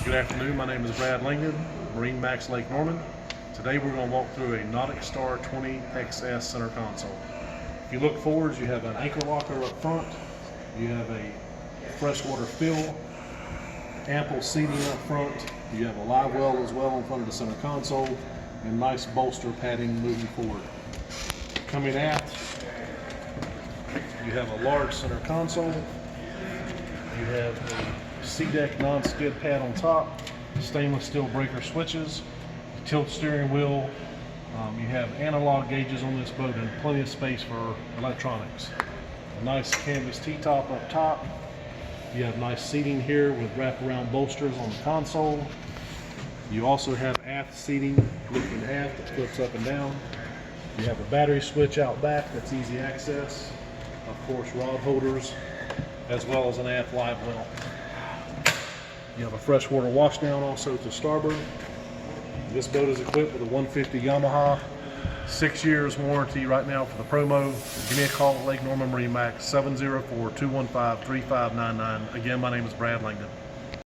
Good afternoon, my name is Brad Langdon, MarineMax Lake Norman. Today we're going to walk through a NauticStar 20XS center console. If you look forwards, you have an anchor locker up front, you have a freshwater fill, ample seating up front, you have a live well as well in front of the center console, and nice bolster padding moving forward. Coming aft, you have a large center console, you have a C-deck non-skid pad on top, stainless steel breaker switches, tilt steering wheel. You have analog gauges on this boat and plenty of space for electronics. A nice canvas T-top up top. You have nice seating here with wraparound bolsters on the console. You also have aft seating, looking aft, that flips up and down. You have a battery switch out back that's easy access. Of course, rod holders, as well as an aft live well. You have a freshwater washdown also to starboard. This boat is equipped with a 150 Yamaha, 6 years warranty right now for the promo. Give me a call at Lake Norman MarineMax, 704-215-3599. Again, my name is Brad Langdon.